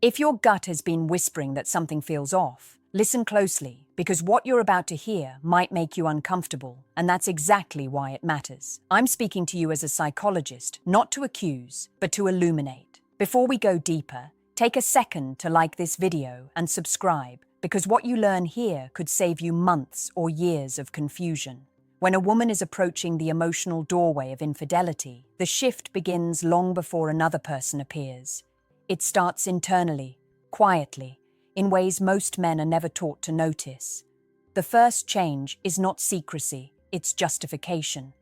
If your gut has been whispering that something feels off, listen closely, because what you're about to hear might make you uncomfortable, and that's exactly why it matters. I'm speaking to you as a psychologist, not to accuse, but to illuminate. Before we go deeper, take a second to like this video and subscribe, because what you learn here could save you months or years of confusion. When a woman is approaching the emotional doorway of infidelity, the shift begins long before another person appears. It starts internally, quietly, in ways most men are never taught to notice. The first change is not secrecy, it's justification.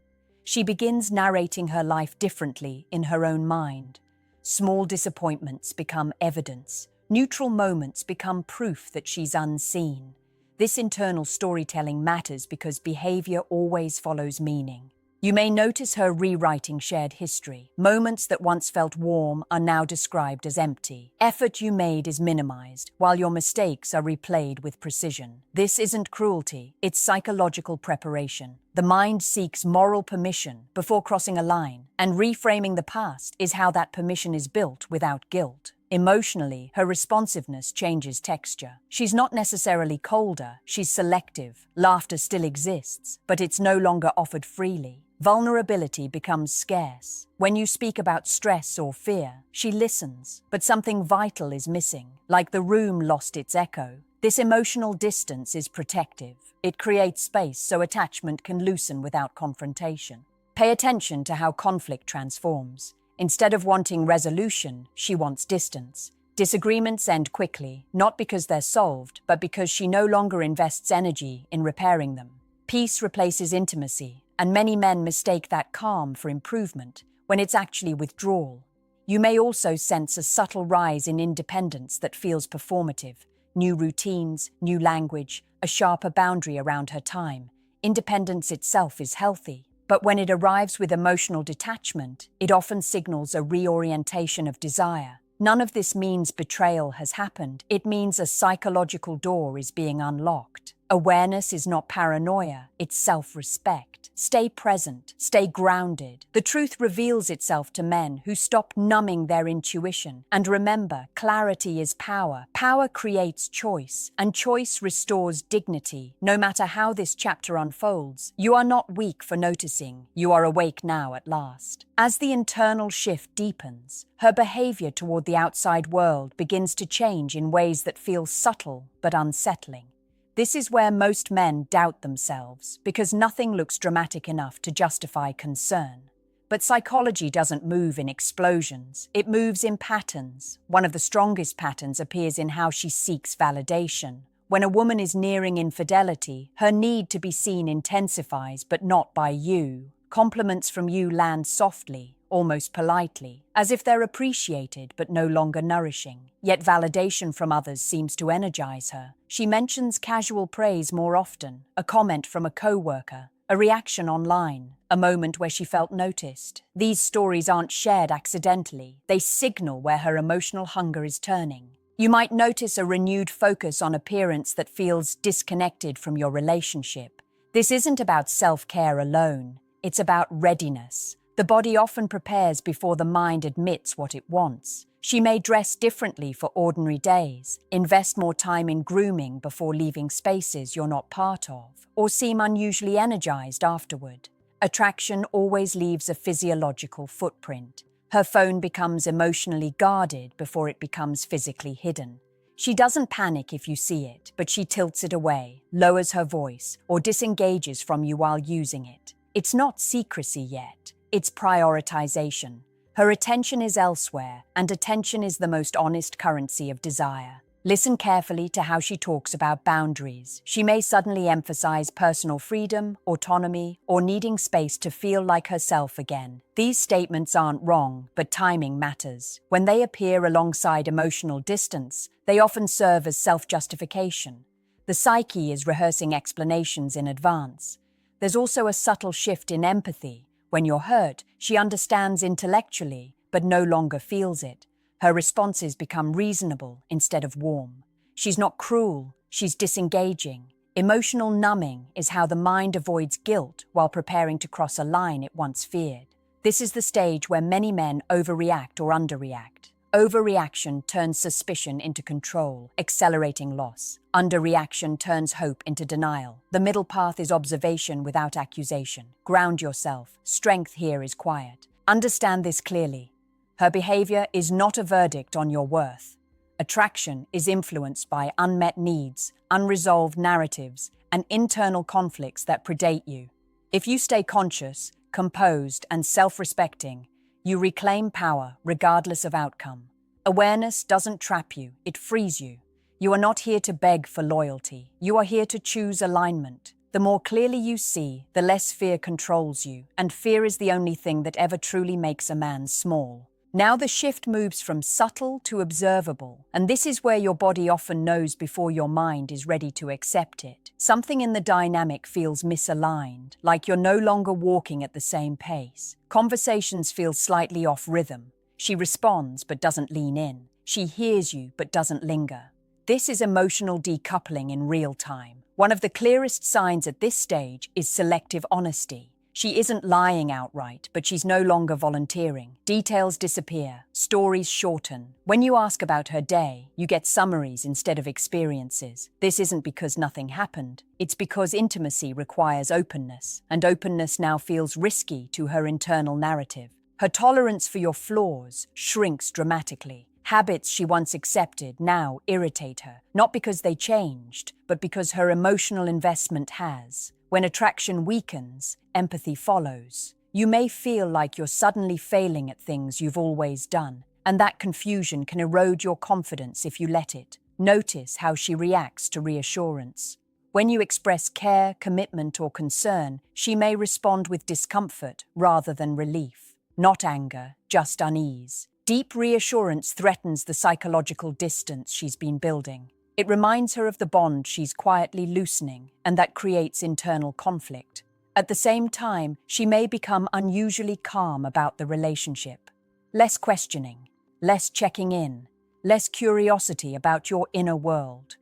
She begins narrating her life differently in her own mind. Small disappointments become evidence. Neutral moments become proof that she's unseen. This internal storytelling matters because behavior always follows meaning. You may notice her rewriting shared history. Moments that once felt warm are now described as empty. Effort you made is minimized, while your mistakes are replayed with precision. This isn't cruelty, it's psychological preparation. The mind seeks moral permission before crossing a line, and reframing the past is how that permission is built without guilt. Emotionally, her responsiveness changes texture. She's not necessarily colder, she's selective. Laughter still exists, but it's no longer offered freely. Vulnerability becomes scarce. When you speak about stress or fear, she listens, but something vital is missing, like the room lost its echo. This emotional distance is protective. It creates space so attachment can loosen without confrontation. Pay attention to how conflict transforms. Instead of wanting resolution, she wants distance. Disagreements end quickly, not because they're solved, but because she no longer invests energy in repairing them. Peace replaces intimacy, and many men mistake that calm for improvement, when it's actually withdrawal. You may also sense a subtle rise in independence that feels performative. New routines, new language, a sharper boundary around her time. Independence itself is healthy. But when it arrives with emotional detachment, it often signals a reorientation of desire. None of this means betrayal has happened. It means a psychological door is being unlocked. Awareness is not paranoia, it's self-respect. Stay present, stay grounded. The truth reveals itself to men who stop numbing their intuition. And remember, clarity is power. Power creates choice, and choice restores dignity. No matter how this chapter unfolds, you are not weak for noticing. You are awake now at last. As the internal shift deepens, her behavior toward the outside world begins to change in ways that feel subtle but unsettling. This is where most men doubt themselves, because nothing looks dramatic enough to justify concern. But psychology doesn't move in explosions, it moves in patterns. One of the strongest patterns appears in how she seeks validation. When a woman is nearing infidelity, her need to be seen intensifies, but not by you. Compliments from you land softly, almost politely, as if they're appreciated but no longer nourishing. Yet validation from others seems to energize her. She mentions casual praise more often, a comment from a coworker, a reaction online, a moment where she felt noticed. These stories aren't shared accidentally. They signal where her emotional hunger is turning. You might notice a renewed focus on appearance that feels disconnected from your relationship. This isn't about self-care alone. It's about readiness. The body often prepares before the mind admits what it wants. She may dress differently for ordinary days, invest more time in grooming before leaving spaces you're not part of, or seem unusually energized afterward. Attraction always leaves a physiological footprint. Her phone becomes emotionally guarded before it becomes physically hidden. She doesn't panic if you see it, but she tilts it away, lowers her voice, or disengages from you while using it. It's not secrecy yet. It's prioritization. Her attention is elsewhere, and attention is the most honest currency of desire. Listen carefully to how she talks about boundaries. She may suddenly emphasize personal freedom, autonomy, or needing space to feel like herself again. These statements aren't wrong, but timing matters. When they appear alongside emotional distance, they often serve as self-justification. The psyche is rehearsing explanations in advance. There's also a subtle shift in empathy. When you're hurt, she understands intellectually, but no longer feels it. Her responses become reasonable instead of warm. She's not cruel, she's disengaging. Emotional numbing is how the mind avoids guilt while preparing to cross a line it once feared. This is the stage where many men overreact or underreact. Overreaction turns suspicion into control, accelerating loss. Underreaction turns hope into denial. The middle path is observation without accusation. Ground yourself. Strength here is quiet. Understand this clearly. Her behavior is not a verdict on your worth. Attraction is influenced by unmet needs, unresolved narratives, and internal conflicts that predate you. If you stay conscious, composed, and self-respecting, you reclaim power regardless of outcome. Awareness doesn't trap you, it frees you. You are not here to beg for loyalty. You are here to choose alignment. The more clearly you see, the less fear controls you, and fear is the only thing that ever truly makes a man small. Now the shift moves from subtle to observable, and this is where your body often knows before your mind is ready to accept it. Something in the dynamic feels misaligned, like you're no longer walking at the same pace. Conversations feel slightly off rhythm. She responds but doesn't lean in. She hears you but doesn't linger. This is emotional decoupling in real time. One of the clearest signs at this stage is selective honesty. She isn't lying outright, but she's no longer volunteering. Details disappear, stories shorten. When you ask about her day, you get summaries instead of experiences. This isn't because nothing happened. It's because intimacy requires openness, and openness now feels risky to her internal narrative. Her tolerance for your flaws shrinks dramatically. Habits she once accepted now irritate her, not because they changed, but because her emotional investment has. When attraction weakens, empathy follows. You may feel like you're suddenly failing at things you've always done, and that confusion can erode your confidence if you let it. Notice how she reacts to reassurance. When you express care, commitment, or concern, she may respond with discomfort rather than relief. Not anger, just unease. Deep reassurance threatens the psychological distance she's been building. It reminds her of the bond she's quietly loosening, and that creates internal conflict. At the same time, she may become unusually calm about the relationship. Less questioning, less checking in, less curiosity about your inner world.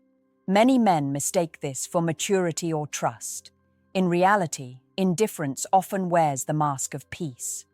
Many men mistake this for maturity or trust. In reality, indifference often wears the mask of peace.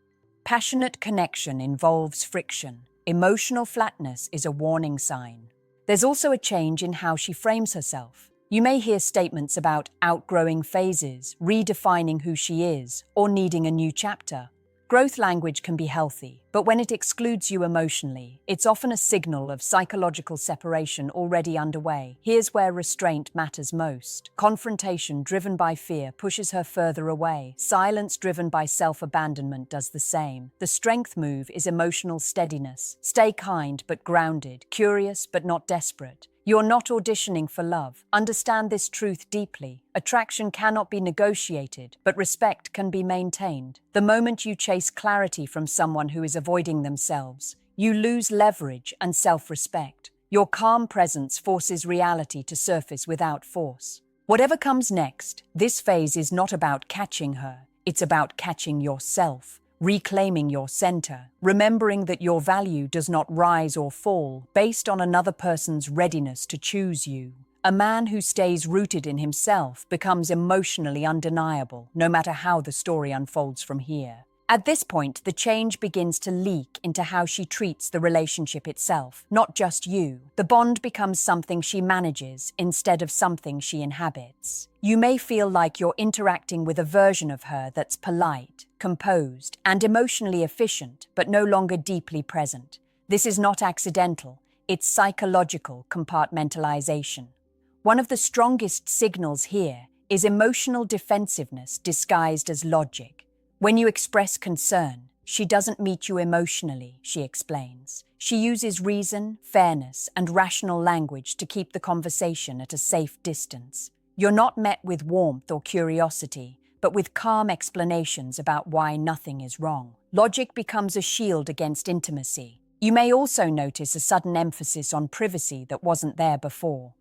Passionate connection involves friction. Emotional flatness is a warning sign. There's also a change in how she frames herself. You may hear statements about outgrowing phases, redefining who she is, or needing a new chapter. Growth language can be healthy, but when it excludes you emotionally, it's often a signal of psychological separation already underway. Here's where restraint matters most. Confrontation driven by fear pushes her further away. Silence driven by self-abandonment does the same. The strength move is emotional steadiness. Stay kind but grounded, curious but not desperate. You're not auditioning for love. Understand this truth deeply. Attraction cannot be negotiated, but respect can be maintained. The moment you chase clarity from someone who is avoiding themselves, you lose leverage and self-respect. Your calm presence forces reality to surface without force. Whatever comes next, this phase is not about catching her. It's about catching yourself. Reclaiming your center, remembering that your value does not rise or fall based on another person's readiness to choose you. A man who stays rooted in himself becomes emotionally undeniable, no matter how the story unfolds from here. At this point, the change begins to leak into how she treats the relationship itself, not just you. The bond becomes something she manages instead of something she inhabits. You may feel like you're interacting with a version of her that's polite, composed, and emotionally efficient, but no longer deeply present. This is not accidental, it's psychological compartmentalization. One of the strongest signals here is emotional defensiveness disguised as logic. When you express concern, she doesn't meet you emotionally, she explains. She uses reason, fairness, and rational language to keep the conversation at a safe distance. You're not met with warmth or curiosity, but with calm explanations about why nothing is wrong. Logic becomes a shield against intimacy. You may also notice a sudden emphasis on privacy that wasn't there before.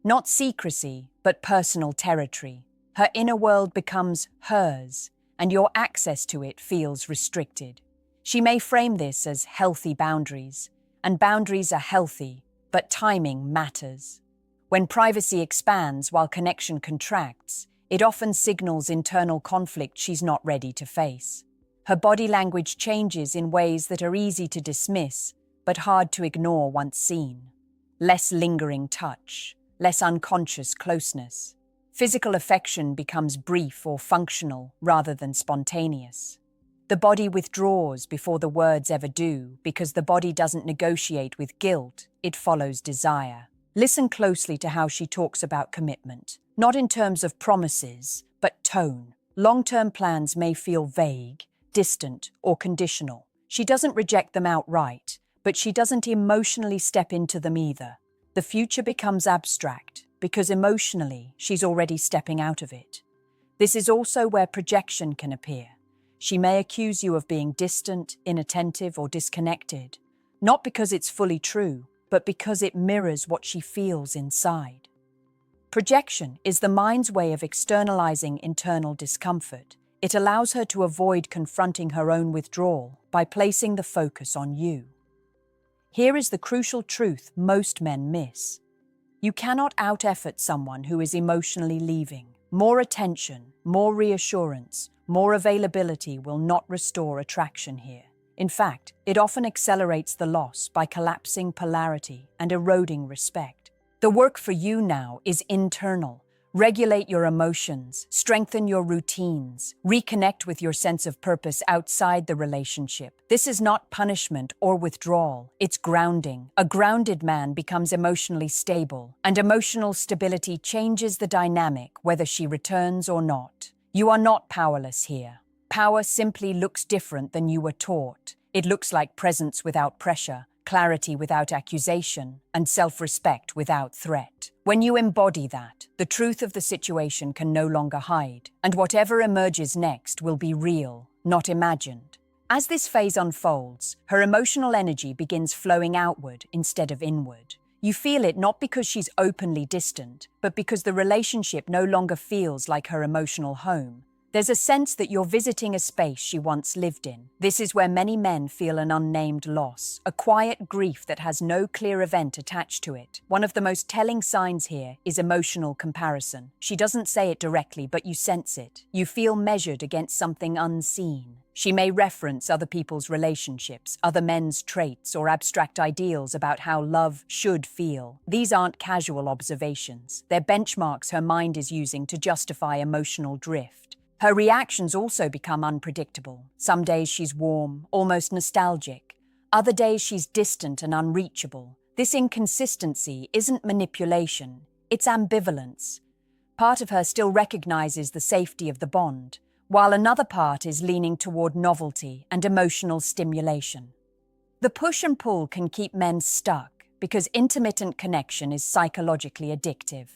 Not secrecy, but personal territory. Her inner world becomes hers, and your access to it feels restricted. She may frame this as healthy boundaries, and boundaries are healthy, but timing matters. When privacy expands while connection contracts, it often signals internal conflict she's not ready to face. Her body language changes in ways that are easy to dismiss, but hard to ignore once seen. Less lingering touch, less unconscious closeness. Physical affection becomes brief or functional rather than spontaneous. The body withdraws before the words ever do because the body doesn't negotiate with guilt, it follows desire. Listen closely to how she talks about commitment, not in terms of promises, but tone. Long-term plans may feel vague, distant, or conditional. She doesn't reject them outright, but she doesn't emotionally step into them either. The future becomes abstract because emotionally she's already stepping out of it. This is also where projection can appear. She may accuse you of being distant, inattentive, or disconnected, not because it's fully true, but because it mirrors what she feels inside. Projection is the mind's way of externalizing internal discomfort. It allows her to avoid confronting her own withdrawal by placing the focus on you. Here is the crucial truth most men miss. You cannot out-effort someone who is emotionally leaving. More attention, more reassurance, more availability will not restore attraction here. In fact, it often accelerates the loss by collapsing polarity and eroding respect. The work for you now is internal. Regulate your emotions, strengthen your routines, reconnect with your sense of purpose outside the relationship. This is not punishment or withdrawal, it's grounding. A grounded man becomes emotionally stable, and emotional stability changes the dynamic whether she returns or not. You are not powerless here. Power simply looks different than you were taught. It looks like presence without pressure, clarity without accusation, and self-respect without threat. When you embody that, the truth of the situation can no longer hide, and whatever emerges next will be real, not imagined. As this phase unfolds, her emotional energy begins flowing outward instead of inward. You feel it not because she's openly distant, but because the relationship no longer feels like her emotional home. There's a sense that you're visiting a space she once lived in. This is where many men feel an unnamed loss, a quiet grief that has no clear event attached to it. One of the most telling signs here is emotional comparison. She doesn't say it directly, but you sense it. You feel measured against something unseen. She may reference other people's relationships, other men's traits, or abstract ideals about how love should feel. These aren't casual observations. They're benchmarks her mind is using to justify emotional drift. Her reactions also become unpredictable. Some days she's warm, almost nostalgic. Other days she's distant and unreachable. This inconsistency isn't manipulation, it's ambivalence. Part of her still recognizes the safety of the bond, while another part is leaning toward novelty and emotional stimulation. The push and pull can keep men stuck because intermittent connection is psychologically addictive.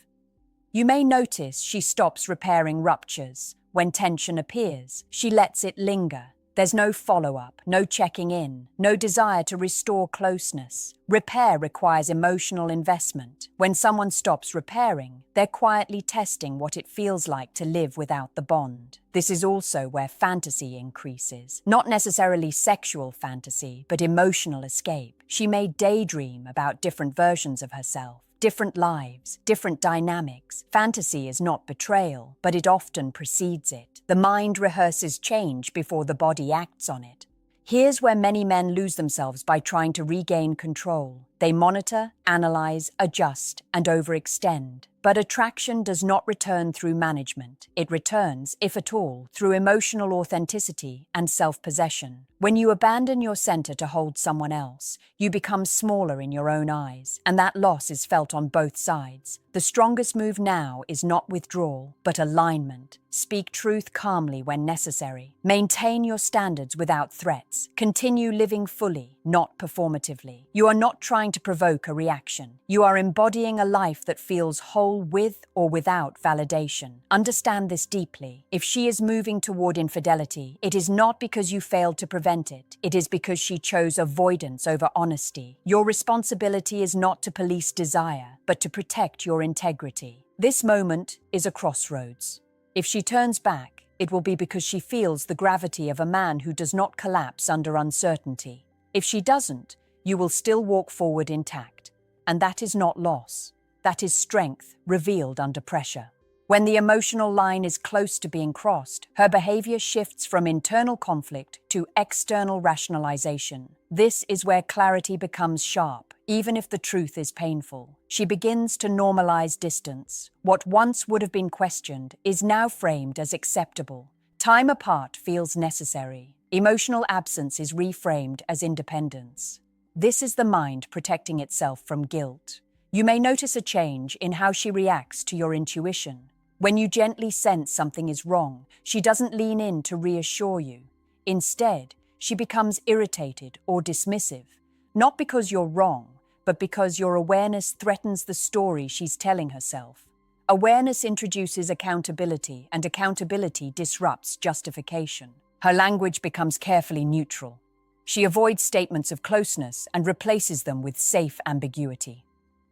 You may notice she stops repairing ruptures. When tension appears, she lets it linger. There's no follow-up, no checking in, no desire to restore closeness. Repair requires emotional investment. When someone stops repairing, they're quietly testing what it feels like to live without the bond. This is also where fantasy increases. Not necessarily sexual fantasy, but emotional escape. She may daydream about different versions of herself. Different lives, different dynamics. Fantasy is not betrayal, but it often precedes it. The mind rehearses change before the body acts on it. Here's where many men lose themselves by trying to regain control. They monitor, analyze, adjust, and overextend. But attraction does not return through management. It returns, if at all, through emotional authenticity and self-possession. When you abandon your center to hold someone else, you become smaller in your own eyes, and that loss is felt on both sides. The strongest move now is not withdrawal, but alignment. Speak truth calmly when necessary. Maintain your standards without threats. Continue living fully, not performatively. You are not trying to provoke a reaction. You are embodying a life that feels whole with or without validation. Understand this deeply. If she is moving toward infidelity, it is not because you failed to prevent it. It is because she chose avoidance over honesty. Your responsibility is not to police desire, but to protect your integrity. This moment is a crossroads. If she turns back, it will be because she feels the gravity of a man who does not collapse under uncertainty. If she doesn't, you will still walk forward intact. And that is not loss. That is strength revealed under pressure. When the emotional line is close to being crossed, her behavior shifts from internal conflict to external rationalization. This is where clarity becomes sharp, even if the truth is painful. She begins to normalize distance. What once would have been questioned is now framed as acceptable. Time apart feels necessary. Emotional absence is reframed as independence. This is the mind protecting itself from guilt. You may notice a change in how she reacts to your intuition. When you gently sense something is wrong, she doesn't lean in to reassure you. Instead, she becomes irritated or dismissive, not because you're wrong, but because your awareness threatens the story she's telling herself. Awareness introduces accountability, and accountability disrupts justification. Her language becomes carefully neutral. She avoids statements of closeness and replaces them with safe ambiguity.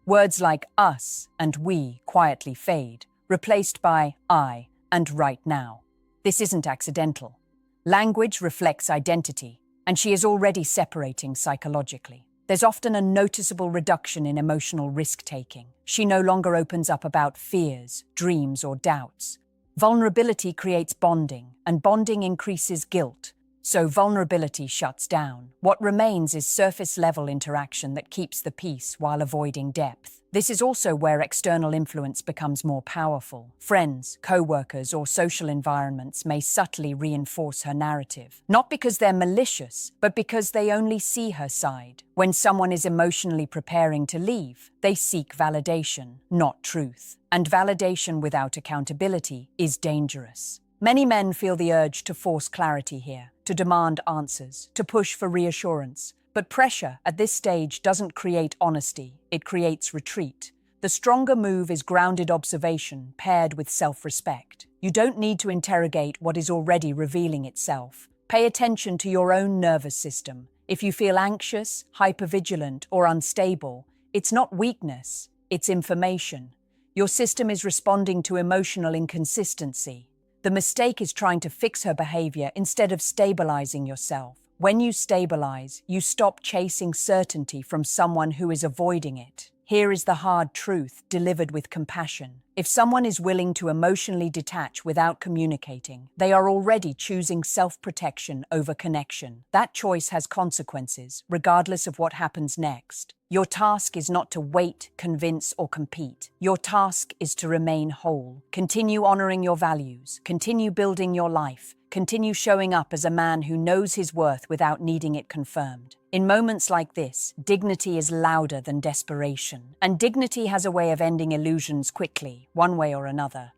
Words like us and we quietly fade, replaced by I and right now. This isn't accidental. Language reflects identity, and she is already separating psychologically. There's often a noticeable reduction in emotional risk-taking. She no longer opens up about fears, dreams, or doubts. Vulnerability creates bonding, and bonding increases guilt. So vulnerability shuts down. What remains is surface-level interaction that keeps the peace while avoiding depth. This is also where external influence becomes more powerful. Friends, co-workers, or social environments may subtly reinforce her narrative. Not because they're malicious, but because they only see her side. When someone is emotionally preparing to leave, they seek validation, not truth. And validation without accountability is dangerous. Many men feel the urge to force clarity here, to demand answers, to push for reassurance. But pressure at this stage doesn't create honesty, it creates retreat. The stronger move is grounded observation paired with self-respect. You don't need to interrogate what is already revealing itself. Pay attention to your own nervous system. If you feel anxious, hypervigilant, or unstable, it's not weakness, it's information. Your system is responding to emotional inconsistency. The mistake is trying to fix her behavior instead of stabilizing yourself. When you stabilize, you stop chasing certainty from someone who is avoiding it. Here is the hard truth, delivered with compassion. If someone is willing to emotionally detach without communicating, they are already choosing self-protection over connection. That choice has consequences, regardless of what happens next. Your task is not to wait, convince, or compete. Your task is to remain whole. Continue honoring your values. Continue building your life. Continue showing up as a man who knows his worth without needing it confirmed. In moments like this, dignity is louder than desperation. And dignity has a way of ending illusions quickly, one way or another.